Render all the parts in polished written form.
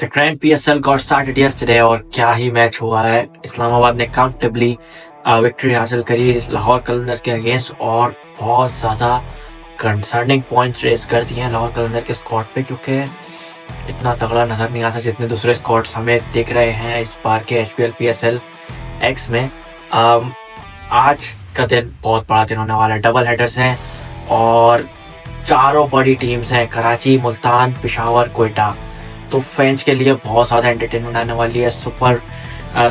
The Grand PSL got started yesterday और क्या ही match हुआ है। इस्लामाबाद ने काउंटेबली विक्ट्री हासिल करी लाहौर कलंदर्स के अगेंस्ट और बहुत ज़्यादा कंसर्निंग पॉइंट्स रेस कर दिए हैं लाहौर कलंदर के स्क्वाड पे, क्योंकि इतना तगड़ा नज़र नहीं आता जितने दूसरे स्क्वाड्स हमें दिख रहे हैं इस बार के HPL PSL X में। आज का दिन बहुत बड़ा दिन होने वाला है। डबल हेडर्स हैं और चारों बड़ी टीम्स हैं, कराची, मुल्तान, पेशावर, कोयटा। तो फैंस के लिए बहुत ज़्यादा एंटरटेनमेंट आने वाली है। सुपर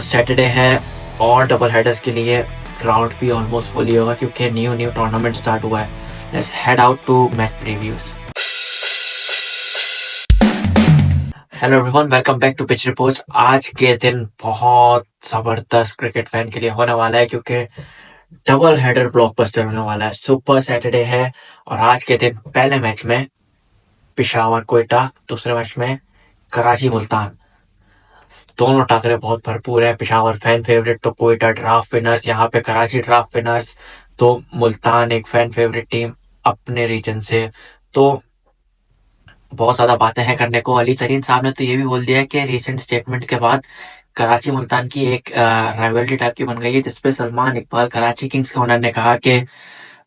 सैटरडे है और डबल हेडर्स के लिए ग्राउंड भी ऑलमोस्ट फुली होगा क्योंकि न्यू टूर्नामेंट स्टार्ट हुआ है। Let's head out to match previews. Hello everyone, welcome back to pitch reports. आज के दिन बहुत ज़बरदस्त क्रिकेट फैन के लिए होने वाला है क्योंकि डबल हेडर ब्लॉकबस्टर होने वाला है। सुपर सैटरडे है और आज के दिन पहले मैच में पेशावर कोयटा, दूसरे मैच में कराची मुल्तान। दोनों टाकरे बहुत भरपूर है। पेशावर फैन फेवरेट तो कोयटा ड्राफ्ट विनर्स, यहाँ पे कराची ड्राफ्ट विनर्स, तो मुल्तान एक फैन फेवरेट टीम अपने रीजन से। तो बहुत ज्यादा बातें हैं करने को। अली तरीन साहब ने तो ये भी बोल दिया है कि रिसेंट स्टेटमेंट्स के बाद कराची मुल्तान की एक राइवलरी टाइप की बन गई है, जिसपे सलमान इकबाल कराची किंग्स के ओनर ने कहा कि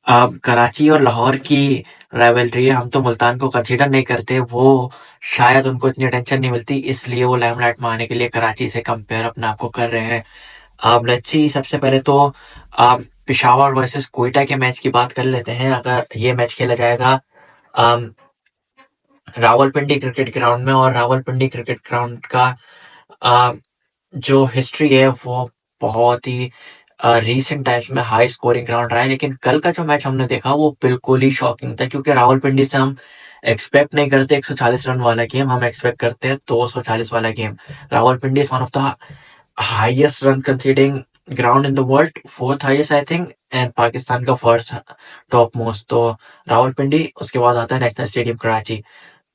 कराची और लाहौर की राइवलरी है, हम तो मुल्तान को कंसीडर नहीं करते, वो शायद उनको इतनी अटेंशन नहीं मिलती, इसलिए वो लाइमलाइट में आने के लिए कराची से कंपेयर अपने आप को कर रहे हैं। लेट्स सी, सबसे पहले तो पेशावर वर्सेस कोयटा के मैच की बात कर लेते हैं। अगर ये मैच खेला जाएगा रावलपिंडी क्रिकेट ग्राउंड में, और रावलपिंडी क्रिकेट ग्राउंड का जो हिस्ट्री है वो बहुत ही रीसेंट टाइम्स में हाई स्कोरिंग ग्राउंड रहा है। लेकिन कल का जो मैच हमने देखा वो बिल्कुल ही शॉकिंग था, क्योंकि रावलपिंडी से हम एक्सपेक्ट नहीं करते 140 रन वाला गेम, हम एक्सपेक्ट करते हैं 240 वाला game. Rawalpindi is one of the highest run conceding ground in the world, fourth highest I think, and Pakistan का फर्स्ट टॉप मोस्ट। तो रावलपिंडी, उसके बाद आता है नेशनल स्टेडियम कराची।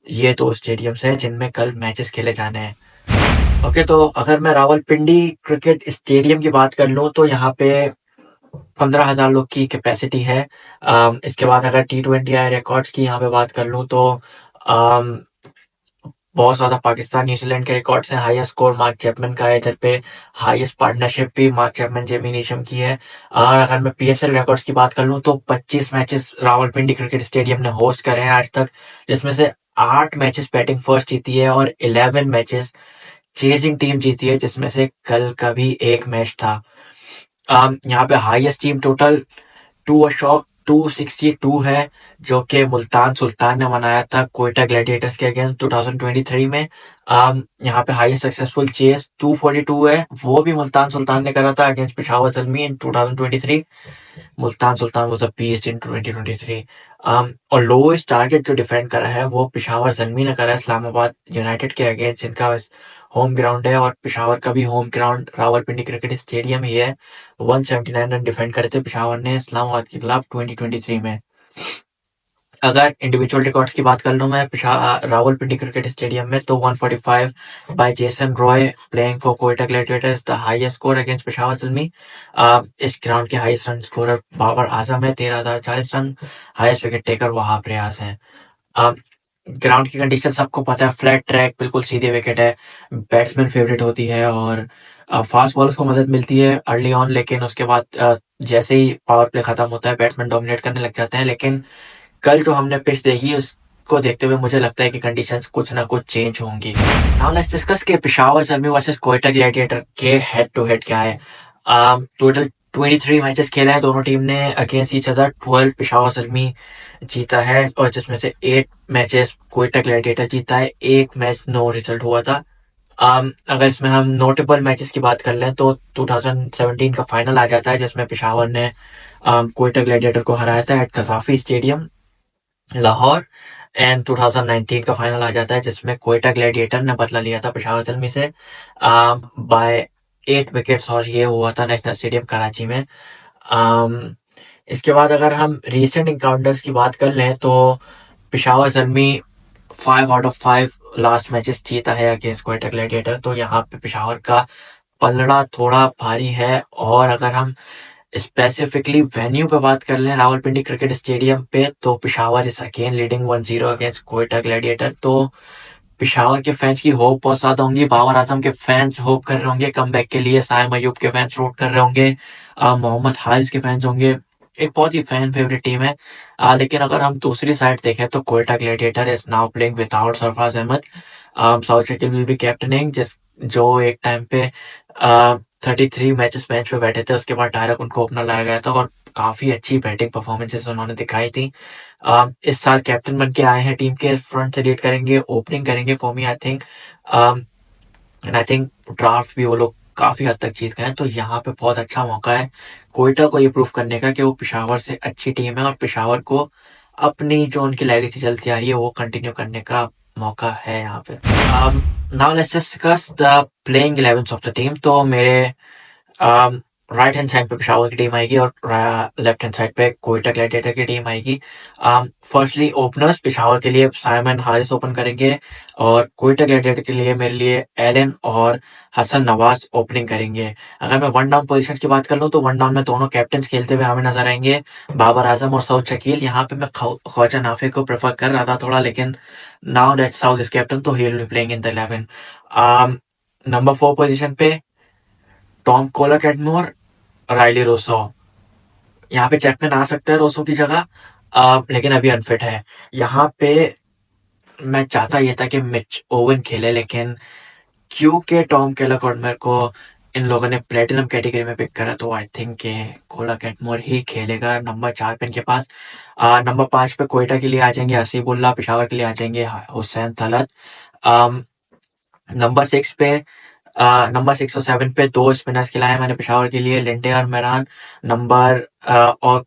ये दो स्टेडियम्स हैं जिनमें कल मैचेस खेले जाने हैं। ओके, तो अगर मैं रावलपिंडी क्रिकेट स्टेडियम की बात कर लूं तो यहाँ पे 15,000 लोग की कैपेसिटी है। इसके बाद अगर T20I रिकॉर्ड्स की यहाँ पे बात कर लूं तो बहुत ज्यादा पाकिस्तान न्यूजीलैंड के रिकॉर्ड्स हैं। हाईएस्ट स्कोर मार्क चैपमैन का है इधर पे, हाईएस्ट पार्टनरशिप भी मार्क चैपमैन जेमी नीशम की है। और अगर मैं PSL रिकॉर्ड्स की बात कर लूं तो 25 मैचेस रावलपिंडी क्रिकेट स्टेडियम ने होस्ट करे हैं आज तक, जिसमें से 8 मैचेस बैटिंग फर्स्ट जीती है और 11 मैचेस चेजिंग टीम जीती है, जिसमें से कल का भी एक मैच था। यहाँ पे हाईएस्ट टीम टोटल 262 है, जो कि मुल्तान सुल्तान ने बनाया था कोयटा ग्लैडिएटर्स के अगेंस्ट 2023 में। यहाँ पे हाईएस्ट सक्सेसफुल चेस 242 है, वो भी मुल्तान सुल्तान ने करा था against Peshawar Zalmi in 2023। Multan Sultan was a beast in 2023। और लोएस्ट टारगेट जो डिफेंड करा है वो पेशावर ज़ल्मी ने करा है इस्लामाबाद यूनाइटेड के अगेंस्ट, जिनका होम ग्राउंड है, और पेशावर का भी home ground Rawalpindi cricket stadium ही है। 179 रन डिफेंड करे थे पेशावर ने इस्लामाबाद के खिलाफ 2023 में। अगर इंडिविजुअल रिकॉर्ड्स की बात कर लूं मैं रावलपिंडी क्रिकेट स्टेडियम में, तो 145 by Jason Roy playing for Quetta Gladiators, the highest score against Peshawar Zalmi. इस ग्राउंड के highest run scorer Babar Azam है, 13,040 रन। Highest wicket taker Wahab Riaz है। ग्राउंड की कंडीशन सबको पता है, फ्लैट ट्रैक, बिल्कुल सीधी विकेट है, बैट्समैन फेवरेट होती है और फास्ट बॉलर्स को मदद मिलती है अर्ली ऑन, लेकिन उसके बाद जैसे ही पावर प्ले खत्म होता है बैट्समैन डोमिनेट करने लग जाते हैं। लेकिन कल जो हमने पिच देखी उसको देखते हुए मुझे लगता है कि कंडीशंस कुछ ना कुछ चेंज होंगी। नाउ लेट्स डिस्कस के पेशावर ज़ल्मी वर्सेस कोयटा ग्लैडिएटर के हेड टू हेड क्या है। टोटल 23 मैचेस खेले हैं दोनों टीम ने against each other. 12 Peshawar Zalmi जीता है और जिसमें से 8 मैचेस कोयटा ग्लैडिएटर जीता है, एक मैच नो रिजल्ट हुआ था। अगर इसमें हम नोटेबल मैचेस की बात कर लें तो 2017 का फाइनल आ जाता है, जिसमें पेशावर ने कोयटा ग्लैडिएटर को हराया था एट कसाफी स्टेडियम लाहौर, एंड 2019 का फाइनल आ जाता है जिसमें कोयटा ग्लैडिएटर ने बदला लिया था पेशावर ज़ल्मी से बाय 8 विकेट्स, और ये हुआ था नेशनल स्टेडियम कराची में। इसके बाद अगर हम रीसेंट इनकाउंटर्स की बात कर लें तो Peshawar Zalmi 5 out of 5 last matches जीता है अगेंस्ट कोयटा ग्लैडिएटर, तो यहाँ पे पेशावर का पलड़ा थोड़ा भारी है। और अगर हम स्पेसिफिकली वेन्यू पे बात कर लें रावलपिंडी क्रिकेट स्टेडियम पे, तो Peshawar is again leading 1-0 against Quetta gladiator. तो पिशावर के फैंस की होप बहुत ज्यादा होंगी, बाबर आजम के फैंस होप कर रहे होंगे कमबैक के लिए, साइम अयूब के फैंस रोट कर रहे होंगे, मोहम्मद हारिस के फैंस होंगे। एक बहुत ही फैन फेवरेट टीम है। लेकिन अगर हम दूसरी साइड देखें तो Quetta gladiator is now playing without Sarfaraz Ahmed. Saud Shakeel will be captaining, जिस जो एक टाइम पे 33 मैचेस बेंच पे बैठे थे, उसके बाद डायरेक्ट उनको ओपनर लाया गया था और काफी अच्छी बैटिंग परफॉर्मेंसेस उन्होंने दिखाई थी। इस साल कैप्टन बन के आए हैं, टीम के फ्रंट से लीड करेंगे, ओपनिंग करेंगे for me I think. And I think draft भी वो लोग काफी हद तक जीत गए हैं, तो यहाँ पे बहुत अच्छा मौका है कोयटा को ये प्रूव करने का कि वो पिशावर से अच्छी टीम है और पिशावर को अपनी जो उनकी लेगेसी चलती आ रही है वो कंटिन्यू करने का मौका है यहाँ पे। Now let's discuss the playing 11 of the team. तो मेरे राइट हैंड साइड पे पिशावर की टीम आएगी और लेफ्ट हैंड साइड पे कोयटा ग्लैडिएटर की टीम आएगी। फर्स्टली ओपनर्स पिशावर के लिए साइमन हारिस ओपन करेंगे और कोयटा ग्लैडिएटर के लिए मेरे लिए एलन और हसन नवाज ओपनिंग करेंगे। अगर मैं वन डाउन पोजीशन की बात कर लूँ तो वन डाउन में दोनों कैप्टन खेलते हुए हमें नजर आएंगे, बाबर आजम और सऊद शकील। यहाँ पे मैं ख्वाजा नाफे को प्रेफर कर रहा था थोड़ा, लेकिन now that Saud is captain तो he will be playing in the 11। Number 4 position पे Tom Kohler Cadmore, Rilee Rossouw. यहाँ पे चैपमैन आ सकता है रोसो की जगह, लेकिन अभी अनफिट है। यहाँ पे मैं चाहता ये था कि मिच ओवन खेले, लेकिन क्योंकि टॉम केलर कॉर्डमर को इन लोगों ने प्लेटिनम कैटेगरी में पिक करा, तो आई थिंक के कोला कैटमोर ही खेलेगा नंबर 4 पे इनके पास। नंबर 5 पे कोयटा के लिए आ जाएंगे हसीबुल्ला, पिशावर के लिए आ जाएंगे हुसैन तलत। नंबर 6 पे नंबर 6 और 7 पे दो स्पिनर्स खिलाए मैंने पिशावर के लिए, लिंडे और मेहरान। नंबर और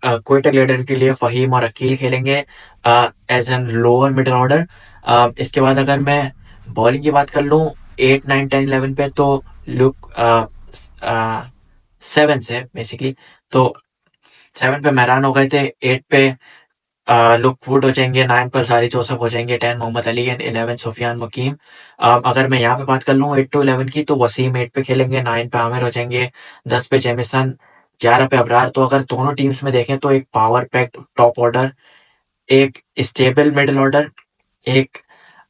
कोयटा ग्लेडर के लिए फहीम और अकील खेलेंगे as an lower middle order. इसके बाद अगर मैं बॉलिंग की बात कर लूँ 8 9 10 11 पे, तो लुक 7 से बेसिकली, तो 7 पे मेहरान हो गए थे, 8 पे लुक वुड हो जाएंगे, 9 पर सारी जोसेफ हो जाएंगे, 10 मोहम्मद अली एंड 11 सुफियान मुकीम। अगर मैं यहाँ पे बात कर लूँ 8 to 11 की, तो वसीम 8 पे खेलेंगे, 9 पे आमिर हो जाएंगे, 10 पे जेमिसन, 11 पे अबरार। तो अगर दोनों टीम्स में देखें तो एक पावर पैक्ड टॉप ऑर्डर, एक स्टेबल मिडिल ऑर्डर, एक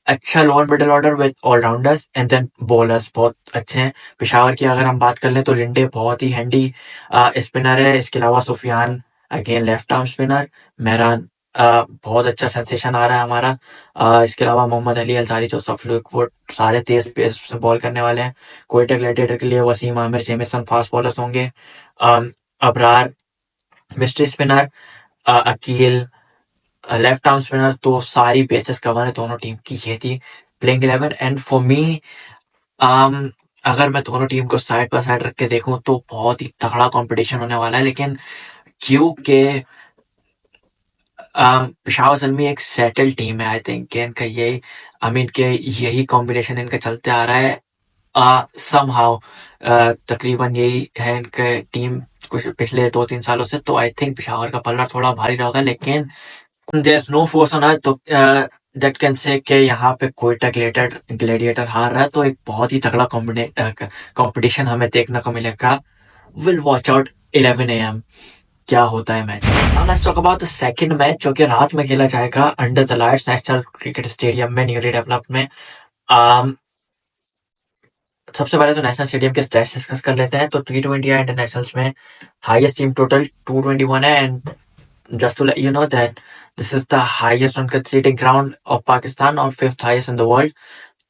अच्छा lower middle order with allrounders and then bowlers बहुत अच्छे हैं। पिशावर की अगर हम बात कर लें तो लिंडे बहुत ही हैंडी स्पिनर है, इसके अलावा Sufiyan again left arm spinner, Mehran बहुत अच्छा सेंसेशन आ रहा है हमारा। इसके अलावा Mohammad Ali Alzarri Joseph Luke Wood सारे तेज पेस से बॉल करने वाले हैं। कोयटा ग्लैडिएटर के लिए Wasim Aamir Jamieson fast bowlers होंगे। Abrar mystery spinner, Akeel left arm spinner. तो सारी बेसिस कवर है दोनों टीम की, ये थी प्लेइंग 11। एंड फॉर मी अगर मैं दोनों टीम को साइड बाय साइड रख के देखूं तो बहुत ही तगड़ा कंपटीशन होने वाला है, लेकिन क्योंकि पिशावर ज़ल्मी एक सेटल टीम है, आई थिंक कि इनका यही आई मीन के यही कॉम्बिनेशन इनका चलते आ रहा है समहाउ। तकरीबन यही है इनका टीम कुछ पिछले 2-3 सालों से, तो आई थिंक पिशावर का पल्ला थोड़ा भारी रहेगा, लेकिन there is no force on earth तो दैट कैन से कि यहाँ पे कोयटा ग्लैडिएटर हार रहा है, तो एक बहुत ही तगड़ा कंपटीशन हमें देखने को मिलेगा। विल वॉच आउट 11 AM क्या होता है match. Now let's talk about the second match जो कि रात में खेला जाएगा under the lights national cricket stadium में, न्यूली डेवलप्ड में। सबसे पहले तो नेशनल स्टेडियम के स्टैट्स डिस्कस कर लेते हैं। तो T20 इंटरनेशनल्स में हाईएस्ट टीम टोटल 221 है, and just to let you know that this is the highest run conceding ground of Pakistan और 5th highest in the world।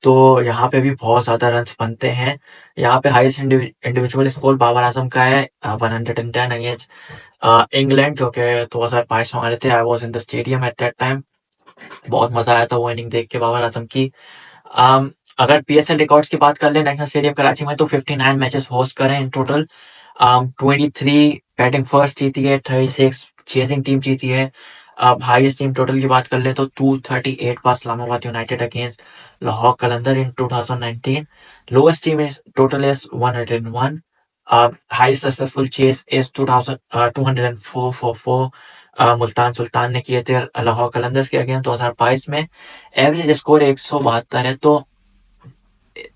तो यहाँ पे भी बहुत ज्यादा रन्स बनते हैं। यहाँ पे highest individual score Babar Azam का है 110 अगेंस्ट इंग्लैंड, जो कि 2022 में आ रहे थे। I was in the stadium at that time, बहुत मजा आया था वो इनिंग देख के बाबर आजम की। अगर PSL रिकॉर्ड्स की बात कर ले नेशनल स्टेडियम कराची में, तो 59 मैचेस होस्ट करे इन टोटल। 23 बैटिंग फर्स्ट जीती है, 36 चेजिंग टीम जीती है। अब हाईएस्ट टीम टोटल की बात कर ले तो 238 पास Islamabad united against Lahore Qalandar in 2019। Lowest team total is 101। Highest successful chase is 204 for 4 Multan Sultan ने किए थे लाहौर कलंदर्स के अगेंस्ट 2022 में। एवरेज स्कोर 172 है, तो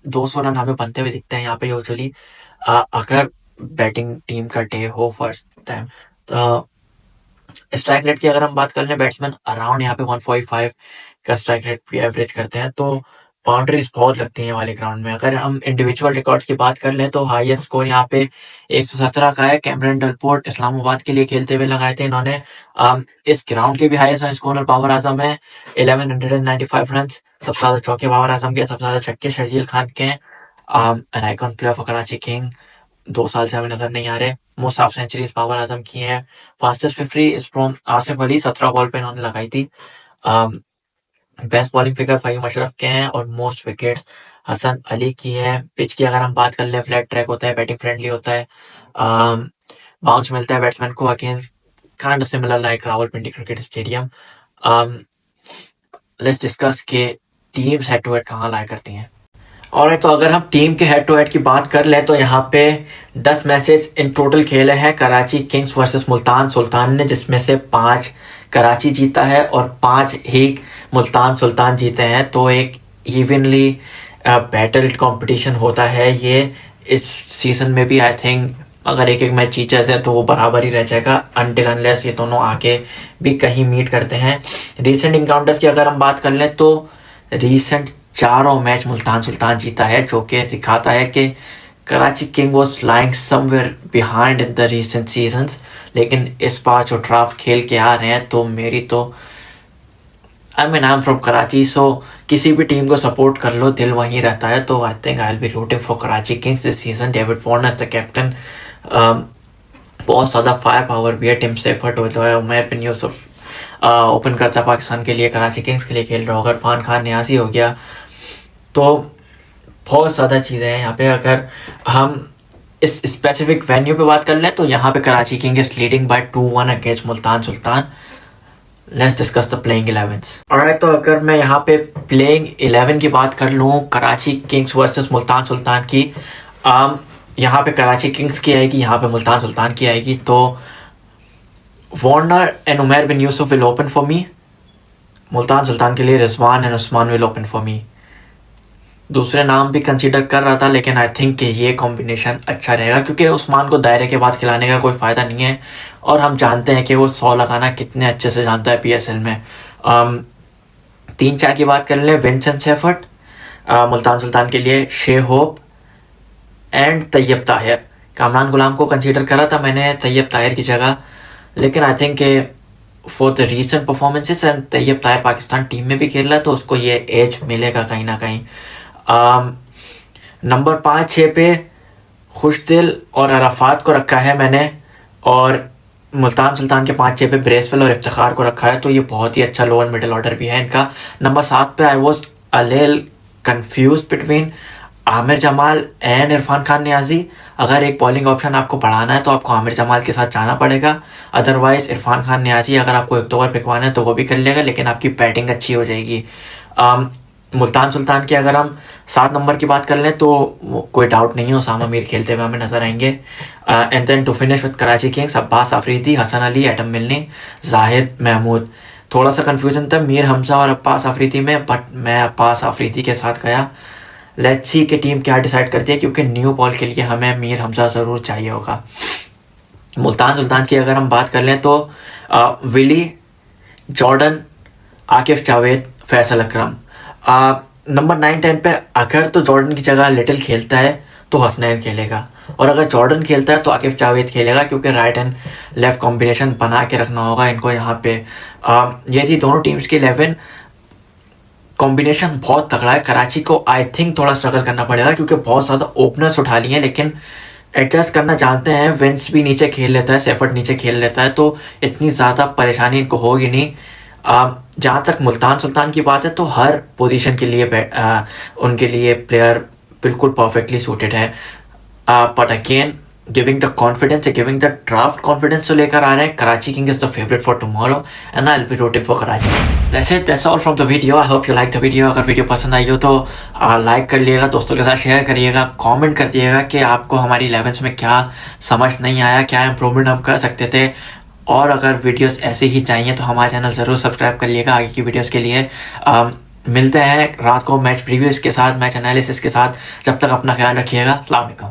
200 रन हमें बनते हुए दिखते हैं यहाँ पे यूजुअली अगर बैटिंग टीम का डे हो फर्स्ट टाइम। तो स्ट्राइक रेट की अगर हम बात कर लें बैट्समैन अराउंड यहाँ पे 145 का स्ट्राइक रेट भी एवरेज करते हैं, तो बाउंड्रीज बहुत लगती हैं वाले ग्राउंड में। अगर हम इंडिविजुअल रिकॉर्ड्स की बात कर लें तो हाईएस्ट स्कोर यहाँ पे 117 का है। कैमरन डेलपोर्ट इस्लामाबाद के लिए खेलते हुए लगाए थे इन्होंने। इस ग्राउंड के भी highest run scorer Babar Azam है, 1195 रन। सबसे ज्यादा चौके बाबर आजम के, सबसे ज्यादा छक्के शर्जील खान के। An icon player for Karachi king, 2 साल से हमें नजर नहीं आ रहे। Most half centuries Babar Azam की हैं। Fastest 50 is from Asif Ali, 17 ball पे इन्होंने लगाई थी। Best bowling figure Faheem Ashraf के हैं और मोस्ट विकेट्स हसन अली की है। पिच की अगर हम बात कर ले, फ्लैट ट्रैक होता है, बैटिंग फ्रेंडली होता है, बाउंस मिलता है बैट्समैन को again, kind of similar like Rawalpindi cricket stadium. Let's discuss के टीम्स हेड टू हेड कहाँ लाया करती हैं। और तो अगर हम टीम के हेड टू हेड की बात कर लें तो यहाँ पे 10 मैचेस इन टोटल खेले हैं कराची किंग्स वर्सेस मुल्तान सुल्तान ने, जिसमें से 5 कराची जीता है और 5 ही मुल्तान सुल्तान जीते हैं। तो एक इवनली बैटल्ड कंपटीशन होता है ये। इस सीजन में भी आई थिंक अगर एक मैच जीत जाते हैं तो वो बराबर ही रह जाएगा अनटिल अनलेस ये दोनों आगे भी कहीं मीट करते हैं। रिसेंट इनकाउंटर्स की अगर हम बात कर लें तो रिसेंट 4 मैच मुल्तान सुल्तान जीता है, जो कि दिखाता है कि Karachi king was lying somewhere behind in the recent seasons. लेकिन इस बार जो ड्राफ्ट खेल के आ रहे हैं तो मेरी तो आई एम फ्रॉम कराची, सो किसी भी टीम को सपोर्ट कर लो, दिल वहीं रहता है। तो I think I will be rooting for Karachi Kings this season. David Warner is the captain, बहुत ज़्यादा फायर पावर भी है। टीम से एफर्ट होता है। उमर बिन यूसुफ ओपन करता पाकिस्तान के लिए, कराची किंग्स के लिए खेल रहा होगा। इरफान खान न्याजी हो गया। तो बहुत ज़्यादा चीज़ें हैं यहाँ पे। अगर हम इस स्पेसिफिक वेन्यू पे बात कर लें तो यहाँ पे Karachi king is leading by 2-1 against Multan Sultan. Let's discuss the playing 11s। Alright, तो अगर मैं यहाँ पे प्लेइंग 11 की बात कर लूँ कराची किंग्स वर्सेस मुल्तान सुल्तान की, यहाँ पे कराची किंग्स की आएगी, यहाँ पे मुल्तान सुल्तान की आएगी। तो Warner and Umar bin Yousuf will open for me. Multan Sultan के लिए Rizwan and Usman will open for me. दूसरे नाम भी कंसीडर कर रहा था लेकिन आई थिंक कि ये कॉम्बिनेशन अच्छा रहेगा, क्योंकि उस्मान को दायरे के बाद खिलाने का कोई फ़ायदा नहीं है और हम जानते हैं कि वो 100 लगाना कितने अच्छे से जानता है PSL में। 3-4 की बात कर लें, विंसेंट सेफर्ट मुल्तान सुल्तान के लिए, Shai Hope and Tayyab Tahir. Kamran Ghulam को कंसीडर करा था मैंने तैयब ताहिर की जगह, लेकिन I think for the recent performances and Tayyab Tahir Pakistan team में भी खेल रहा है तो उसको ये एज मिलेगा कहीं ना कहीं। नंबर 5-6 पे खुशदिल और अराफात को रखा है मैंने, और मुल्तान सुल्तान के 5-6 पे ब्रेसवेल और इफ्तिखार को रखा है। तो ये बहुत ही अच्छा लोअर मिडिल ऑर्डर भी है इनका। नंबर 7 पे I was a little confuse between Aamir Jamal and Irfan Khan Niazi. अगर एक बॉलिंग ऑप्शन आपको बढ़ाना है तो आपको आमिर जमाल के साथ जाना पड़ेगा, अदरवाइज इरफान खान न्याजी अगर आपको 1-2 ओवर फेंकवाना है तो वो भी कर लेगा, लेकिन आपकी बैटिंग अच्छी हो जाएगी। मुल्तान सुल्तान की अगर हम 7 नंबर की बात कर लें तो कोई डाउट नहीं है उसामा मीर खेलते हुए हमें नजर आएंगे। And then to finish with Karachi Kings, Abbas Afridi, Hasan Ali, Adam Milne, Zahid Mahmood. थोड़ा सा कंफ्यूजन था मीर हमजा और अब्बास आफरीदी में, बट मैं अब्बास आफरीदी के साथ गया। लेट्स सी कि टीम क्या डिसाइड करती है, क्योंकि न्यू बॉल के लिए हमें मीर हमजा ज़रूर चाहिए होगा। मुल्तान सुल्तान की अगर हम बात कर लें तो विली, जॉर्डन, आकिफ जावेद, फैसल अकरम। नंबर 9-10 पे अगर तो जॉर्डन की जगह लिटिल खेलता है तो हसनैन खेलेगा, और अगर जॉर्डन खेलता है तो आकिफ जावेद खेलेगा, क्योंकि राइट एंड लेफ्ट कॉम्बिनेशन बना के रखना होगा इनको यहाँ पे। ये थी दोनों टीम्स की 11। कॉम्बिनेशन बहुत तगड़ा है। कराची को आई थिंक थोड़ा स्ट्रगल करना पड़ेगा क्योंकि बहुत ज़्यादा ओपनर्स उठा लिए हैं, लेकिन एडजस्ट करना जानते हैं। विंस भी नीचे खेल लेता है, सेफर्ट नीचे खेल लेता है, तो इतनी ज़्यादा परेशानी इनको होगी नहीं। जहाँ तक मुल्तान सुल्तान की बात है तो हर पोजीशन के लिए उनके लिए प्लेयर बिल्कुल परफेक्टली सूटेड है। But again giving the confidence, giving the draft confidence तो लेकर आ रहे हैं। Karachi king is the favourite for tomorrow and I will be rooting for Karachi. That's all from the video. I hope you like the video. अगर video पसंद आई हो तो like कर लिएगा, दोस्तों के साथ शेयर करिएगा, कमेंट कर दिएगा कि आपको हमारी 11s में क्या समझ नहीं आया, क्या इंप्रूवमेंट हम कर सकते थे। और अगर वीडियोस ऐसे ही चाहिए तो हमारा चैनल ज़रूर सब्सक्राइब कर लिएगा आगे की वीडियोस के लिए। मिलते हैं रात को मैच प्रीव्यूज़ के साथ, मैच एनालिसिस के साथ। जब तक अपना ख्याल रखिएगा। अस्सलाम वालेकुम।